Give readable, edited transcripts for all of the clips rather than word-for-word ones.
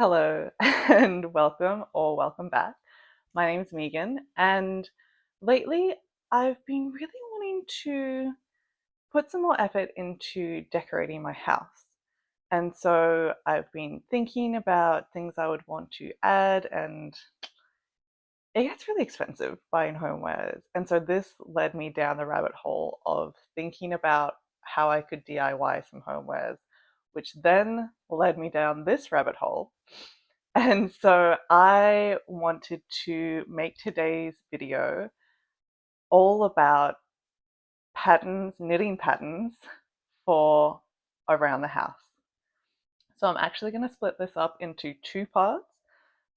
Hello and welcome back. My name's Megan, and lately I've been really wanting to put some more effort into decorating my house. And so I've been thinking about things I would want to add, and it gets really expensive buying homewares. And so this led me down the rabbit hole of thinking about how I could DIY some homewares, which then led me down this rabbit hole. And so I wanted to make today's video all about patterns, knitting patterns for around the house. So I'm actually going to split this up into two parts.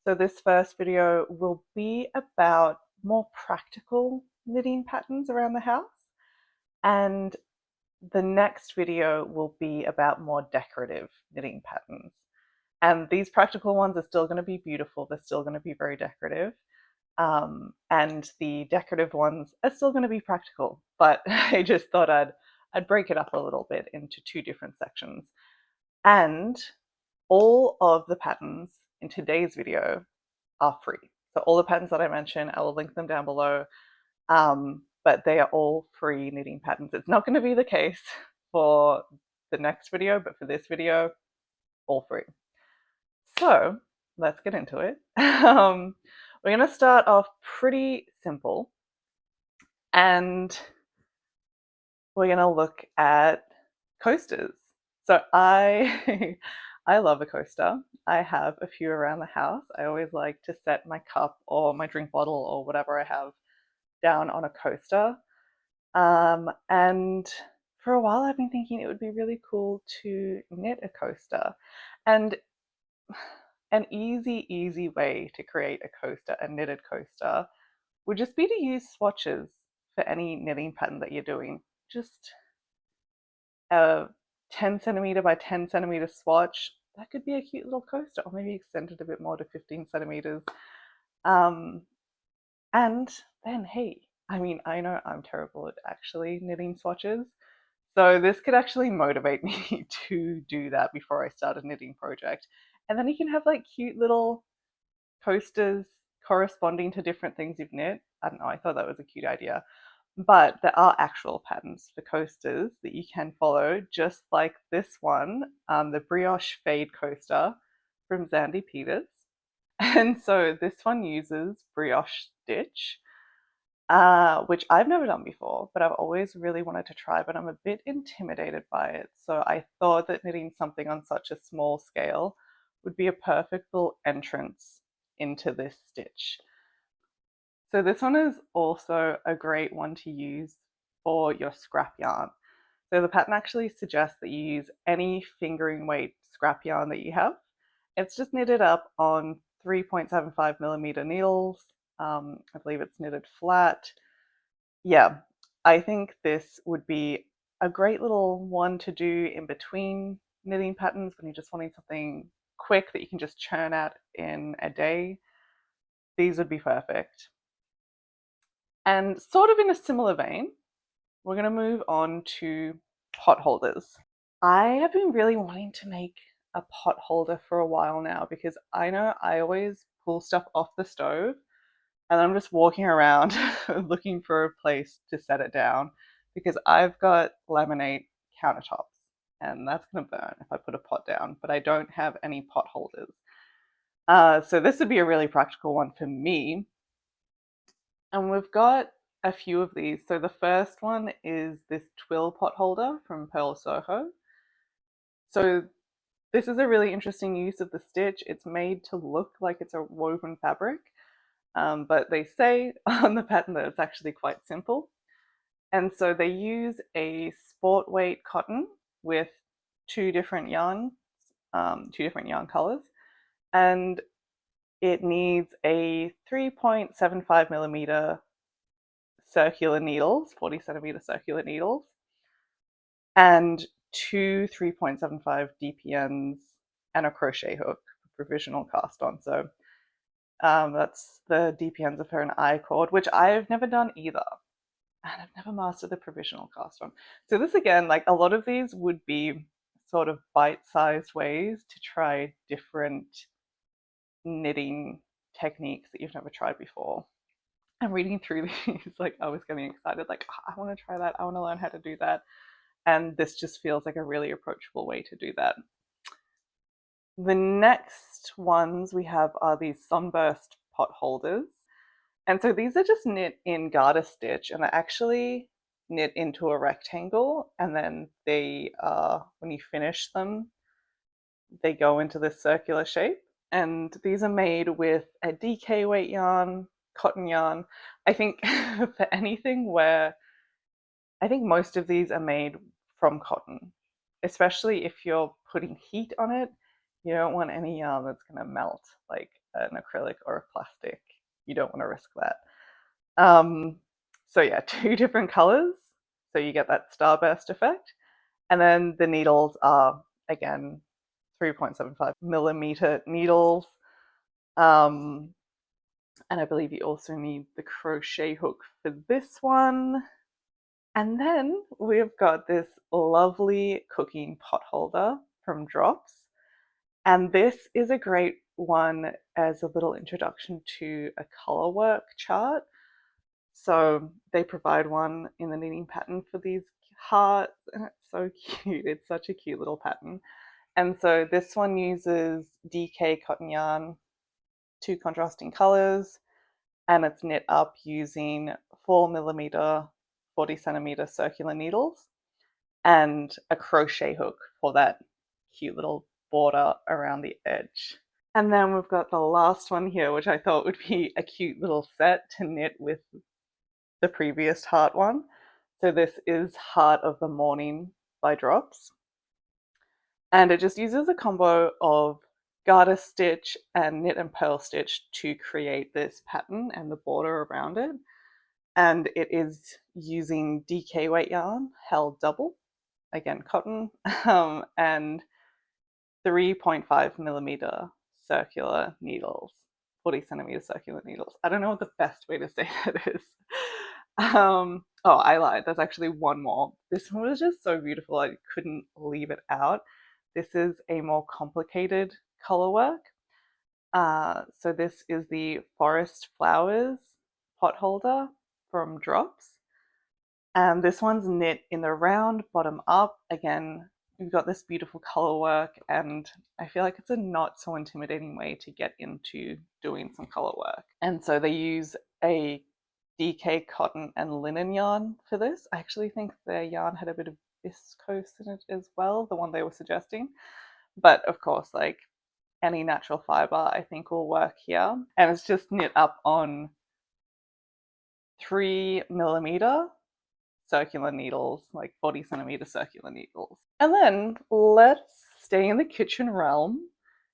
So this first video will be about more practical knitting patterns around the house, and the next video will be about more decorative knitting patterns. And these practical ones are still going to be beautiful, they're still going to be very decorative. And the decorative ones are still going to be practical, but I just thought I'd break it up a little bit into two different sections. And all of the patterns in today's video are free. So all the patterns that I mentioned, I will link them down below. But they are all free knitting patterns. It's not going to be the case for the next video, but for this video, all free. So let's get into it. We're going to start off pretty simple, and we're going to look at coasters. So I I love a coaster. I have a few around the house. I always like to set my cup or my drink bottle or whatever I have down on a coaster. And for a while I've been thinking it would be really cool to knit a coaster. And an easy way to create a coaster, a knitted coaster, would just be to use swatches for any knitting pattern that you're doing. Just a 10 centimeter by 10 centimeter swatch, that could be a cute little coaster, or maybe extend it a bit more to 15 centimeters. And then, hey, I mean, I know I'm terrible at actually knitting swatches, so this could actually motivate me to do that before I start a knitting project. And then you can have like cute little coasters corresponding to different things you've knit. I don't know, I thought that was a cute idea. But there are actual patterns for coasters that you can follow, just like this one, the Brioche Fade Coaster from Xandy. And so this one uses brioche stitch, which I've never done before, but I've always really wanted to try, but I'm a bit intimidated by it. So I thought that knitting something on such a small scale would be a perfect little entrance into this stitch. So this one is also a great one to use for your scrap yarn. So the pattern actually suggests that you use any fingering weight scrap yarn that you have. It's just knitted up on 3.75 millimeter needles. I believe it's knitted flat. Yeah, I think this would be a great little one to do in between knitting patterns when you're just wanting something quick that you can just churn out in a day. These would be perfect. And sort of in a similar vein, we're going to move on to pot holders. I have been really wanting to make a pot holder for a while now, because I know I always pull stuff off the stove and I'm just walking around looking for a place to set it down, because I've got laminate countertops and that's going to burn if I put a pot down, but I don't have any pot holders. So this would be a really practical one for me. And we've got a few of these. So the first one is this Twill pot holder from Purl Soho. So this is a really interesting use of the stitch. It's made to look like it's a woven fabric, but they say on the pattern that it's actually quite simple. And so they use a sport weight cotton with two different yarns, two different yarn colors, and it needs a 3.75 millimeter circular needles, 40 centimeter circular needles, and two 3.75 DPNs and a crochet hook, provisional cast on. So that's the DPNs of her and I cord, which I've never done either. And I've never mastered the provisional cast on. So this again, like a lot of these would be sort of bite-sized ways to try different knitting techniques that you've never tried before. And reading through these, like I was getting excited, like I want to try that, I want to learn how to do that. And this just feels like a really approachable way to do that. The next ones we have are these Sunburst pot holders. And so these are just knit in garter stitch, and they're actually knit into a rectangle, and then they when you finish them, they go into this circular shape. And these are made with a DK weight yarn, cotton yarn. I think for anything where I think most of these are made from cotton, especially if you're putting heat on it. You don't want any yarn that's going to melt like an acrylic or a plastic. You don't want to risk that. So yeah, two different colors. So you get that starburst effect. And then the needles are, again, 3.75 millimeter needles. And I believe you also need the crochet hook for this one. And then we've got this lovely cooking pot holder from Drops. And this is a great one as a little introduction to a color work chart. So they provide one in the knitting pattern for these hearts, and it's so cute. It's such a cute little pattern. And so this one uses DK cotton yarn, 2 contrasting colors, and it's knit up using 4mm, 40cm circular needles and a crochet hook for that cute little border around the edge. And then we've got the last one here, which I thought would be a cute little set to knit with the previous heart one. So this is Heart of the Morning by Drops. And it just uses a combo of garter stitch and knit and purl stitch to create this pattern and the border around it. And it is using DK weight yarn, held double, again cotton, and 3.5mm circular needles, 40cm circular needles. I don't know what the best way to say that is. Oh, I lied. There's actually one more. This one was just so beautiful. I couldn't leave it out. This is a more complicated color work. So this is the Forest Flowers pot holder from Drops. And this one's knit in the round bottom up. Again, we've got this beautiful color work, and I feel like it's a not so intimidating way to get into doing some color work. And so they use a DK cotton and linen yarn for this. I actually think their yarn had a bit of viscose in it as well, the one they were suggesting. But of course, like any natural fiber, I think will work here. And it's just knit up on 3mm circular needles, like 40cm circular needles. And then let's stay in the kitchen realm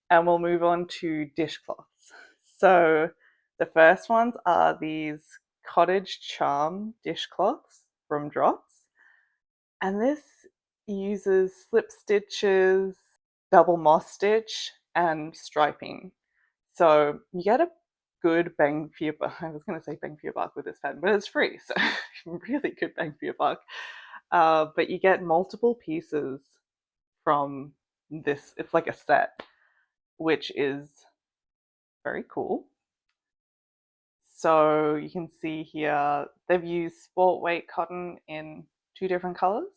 and we'll move on to dishcloths. So the first ones are these Cottage Charm dishcloths from Drops. And this uses slip stitches, double moss stitch, and striping. So you get a good bang for your buck. I was going to say bang for your buck with this pattern, but it's free, so really good bang for your buck. But you get multiple pieces from this. It's like a set, which is very cool. So you can see here they've used sport weight cotton in 2 different colors,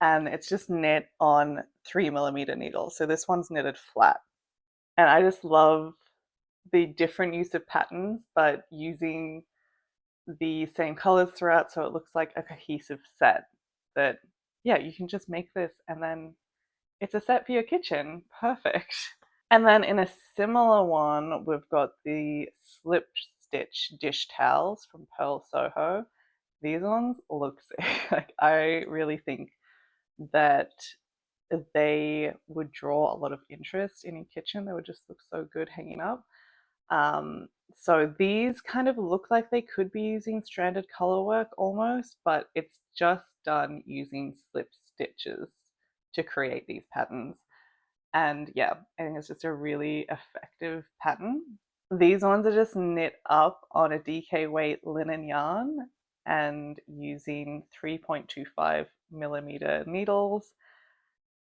and it's just knit on 3mm needles. So this one's knitted flat, and I just love the different use of patterns, but using the same colors throughout, so it looks like a cohesive set. That, yeah, you can just make this and then it's a set for your kitchen. Perfect. And then in a similar one, we've got the slip stitch dish towels from Purl Soho. These ones look sick. Like, I really think that they would draw a lot of interest in your kitchen. They would just look so good hanging up. So these kind of look like they could be using stranded color work almost, but it's just done using slip stitches to create these patterns. And yeah, I think it's just a really effective pattern. These ones are just knit up on a DK weight linen yarn and using 3.25mm needles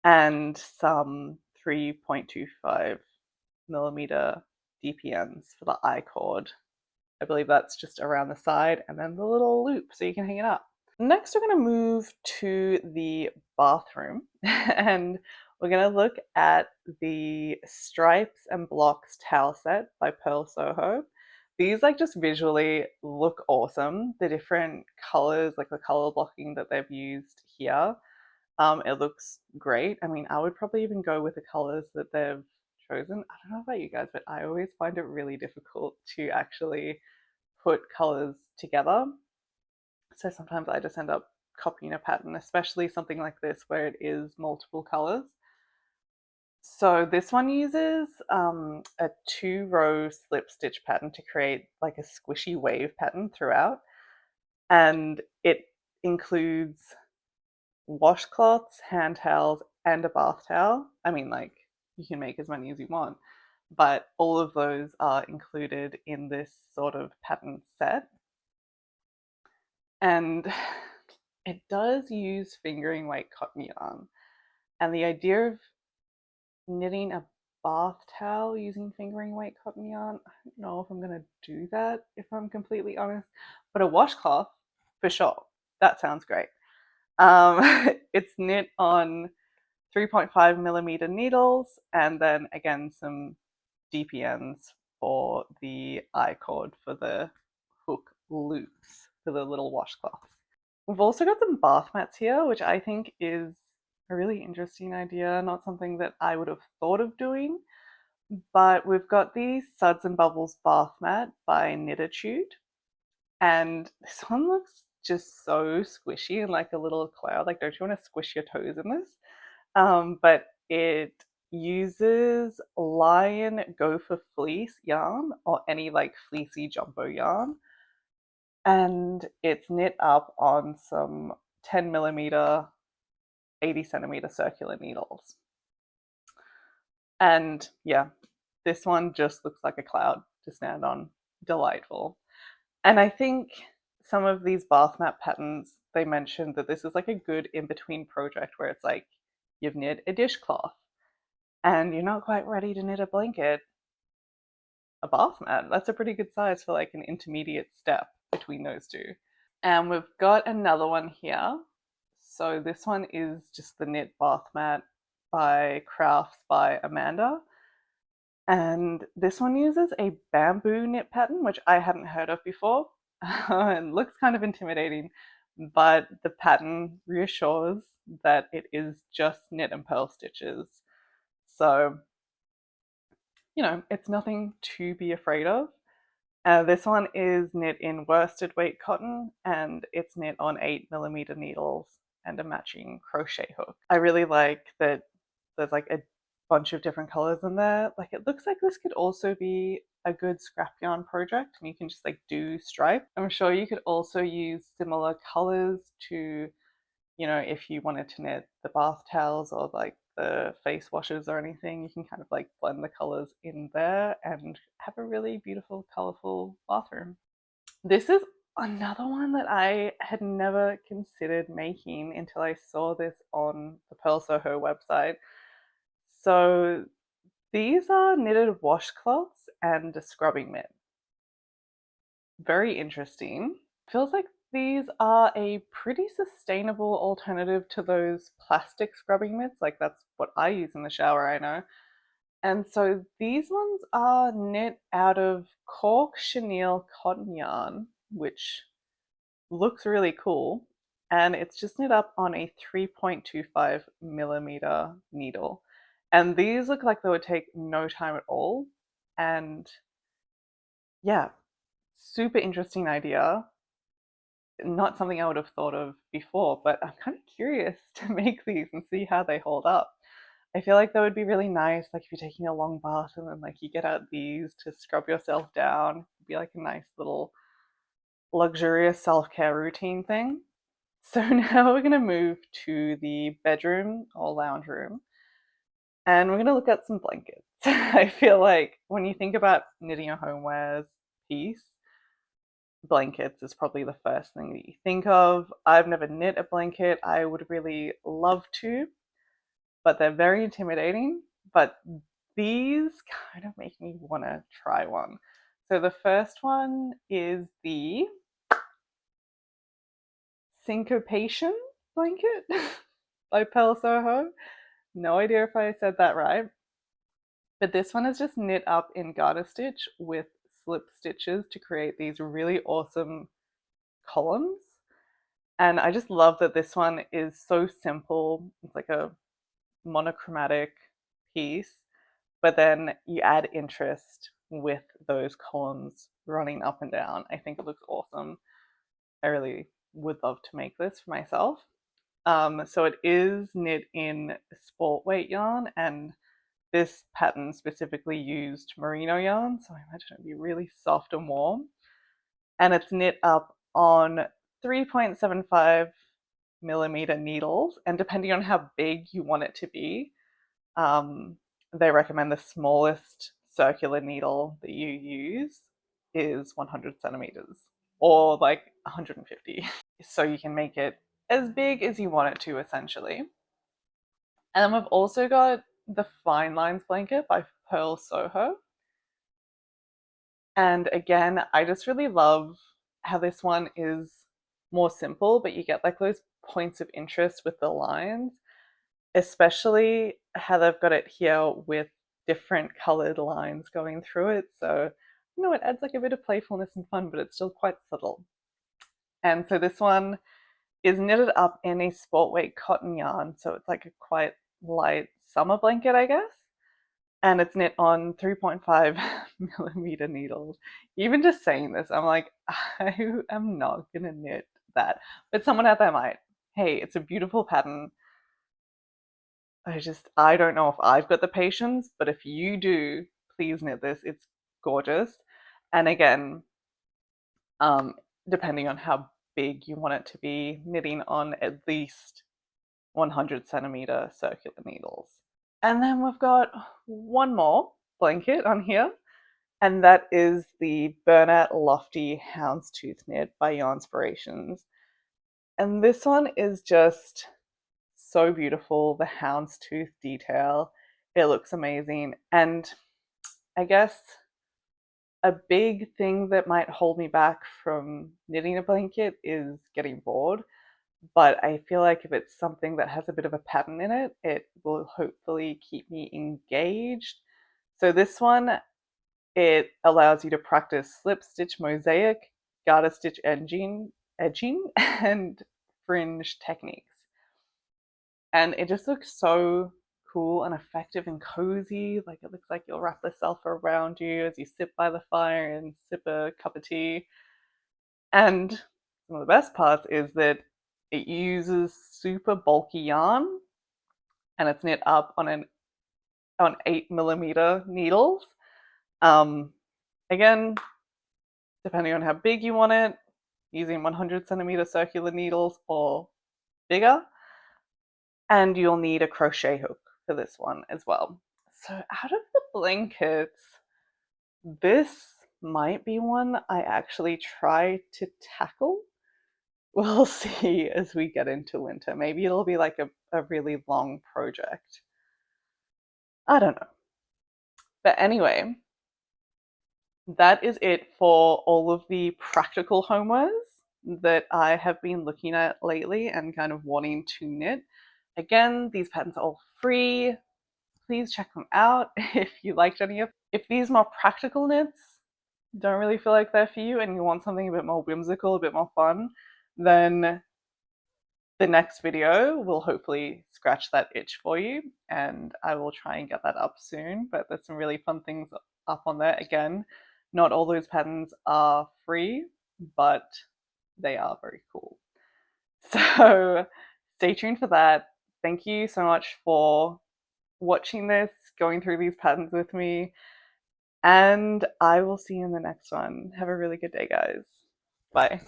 and some 3.25mm DPNs for the I-cord. I believe that's just around the side, and then the little loop so you can hang it up. Next, we're going to move to the bathroom and we're going to look at the Stripes and Blocks towel set by Purl Soho. These like just visually look awesome. The different colors, like the color blocking that they've used here, it looks great. I mean, I would probably even go with the colors that they've chosen. I don't know about you guys, but I always find it really difficult to actually put colors together. So sometimes I just end up copying a pattern, especially something like this where it is multiple colors. So this one uses a 2-row slip stitch pattern to create like a squishy wave pattern throughout. And it includes washcloths, hand towels, and a bath towel. I mean, like, you can make as many as you want, but all of those are included in this sort of pattern set. And it does use fingering weight cotton yarn. And the idea of knitting a bath towel using fingering weight cotton yarn, I don't know if I'm going to do that, if I'm completely honest. But a washcloth, for sure. That sounds great. It's knit on 3.5mm needles, and then again some DPNs for the I-cord for the hook loops for the little washcloths. We've also got some bath mats here, which I think is a really interesting idea, not something that I would have thought of doing, but we've got the Suds and Bubbles bath mat by Knitatude, and this one looks just so squishy and like a little cloud. Like, don't you want to squish your toes in this? But it uses lion gopher fleece yarn or any like fleecy jumbo yarn, and it's knit up on some 10mm 80cm circular needles. And yeah, this one just looks like a cloud to stand on. Delightful. And I think some of these bath mat patterns, they mentioned that this is like a good in-between project where it's like you've knit a dishcloth and you're not quite ready to knit a blanket. A bath mat, that's a pretty good size for like an intermediate step between those two. And we've got another one here. So this one is just the knit bath mat by Crafts by Amanda. And this one uses a bamboo knit pattern, which I hadn't heard of before. And looks kind of intimidating, but the pattern reassures that it is just knit and purl stitches. So, you know, it's nothing to be afraid of. This one is knit in worsted weight cotton, and it's knit on 8mm needles and a matching crochet hook. I really like that there's like a bunch of different colors in there. Like, it looks like this could also be a good scrap yarn project, and you can just like do stripe. I'm sure you could also use similar colors to, you know, if you wanted to knit the bath towels or like the face washes or anything, you can kind of like blend the colors in there and have a really beautiful, colorful bathroom. This is another one that I had never considered making until I saw this on the Purl Soho website. So these are knitted washcloths and a scrubbing mitt. Very interesting. Feels like these are a pretty sustainable alternative to those plastic scrubbing mitts. Like, that's what I use in the shower, I know. And so these ones are knit out of cork chenille cotton yarn, which looks really cool. And it's just knit up on a 3.25mm needle. And these look like they would take no time at all. And yeah, super interesting idea. Not something I would have thought of before, but I'm kind of curious to make these and see how they hold up. I feel like that would be really nice, like if you're taking a long bath and then like you get out these to scrub yourself down. It'd be like a nice little luxurious self-care routine thing. So now we're going to move to the bedroom or lounge room, and we're going to look at some blankets. I feel like when you think about knitting a homewares piece, blankets is probably the first thing that you think of. I've never knit a blanket. I would really love to, but they're very intimidating. But these kind of make me want to try one. So the first one is the Syncopation blanket by Purl Soho. No idea if I said that right. But this one is just knit up in garter stitch with slip stitches to create these really awesome columns. And I just love that this one is so simple. It's like a monochromatic piece, but then you add interest with those columns running up and down. I think it looks awesome. I really would love to make this for myself. So it is knit in sport weight yarn, and this pattern specifically used merino yarn, so I imagine it'd be really soft and warm. And it's knit up on 3.75 millimeter needles, and depending on how big you want it to be, they recommend the smallest circular needle that you use is 100 centimeters or like 150. So you can make it as big as you want it to, essentially. And then we've also got the Fine Lines blanket by Purl Soho. And again, I just really love how this one is more simple, but you get like those points of interest with the lines, especially how they've got it here with different colored lines going through it. So, you know, it adds like a bit of playfulness and fun, but it's still quite subtle. And so this one is knitted up in a sport weight cotton yarn. So it's like a quite light summer blanket, I guess. And it's knit on 3.5 millimeter needles. Even just saying this, I'm like, I am not gonna knit that. But someone out there might. Hey, it's a beautiful pattern. I don't know if I've got the patience, but if you do, please knit this. It's gorgeous. And again, depending on how big you want it to be, knitting on at least 100 centimeter circular needles. And then we've got one more blanket on here, and that is the Bernat Lofty Houndstooth knit by Yarnspirations. And this one is just so beautiful, the houndstooth detail. It looks amazing. And I guess a big thing that might hold me back from knitting a blanket is getting bored. But I feel like if it's something that has a bit of a pattern in it, it will hopefully keep me engaged. So this one, it allows you to practice slip stitch mosaic, garter stitch edging, and fringe techniques. And it just looks so cool and effective and cozy. Like it looks like you'll wrap yourself around you as you sit by the fire and sip a cup of tea. And one of the best parts is that it uses super bulky yarn, and it's knit up on 8mm needles. Again, depending on how big you want it, using 100 centimeter circular needles or bigger. And you'll need a crochet hook for this one as well. So out of the blankets, this might be one I actually try to tackle. We'll see as we get into winter. Maybe it'll be like a really long project. I don't know. But anyway, that is it for all of the practical homewares that I have been looking at lately and kind of wanting to knit. Again, these patterns are all free. Please check them out if you liked any of them. If these more practical knits don't really feel like they're for you and you want something a bit more whimsical, a bit more fun, then the next video will hopefully scratch that itch for you, and I will try and get that up soon. But there's some really fun things up on there. Again, not all those patterns are free, but they are very cool. So stay tuned for that. Thank you so much for watching this, going through these patterns with me, and I will see you in the next one. Have a really good day, guys. Bye.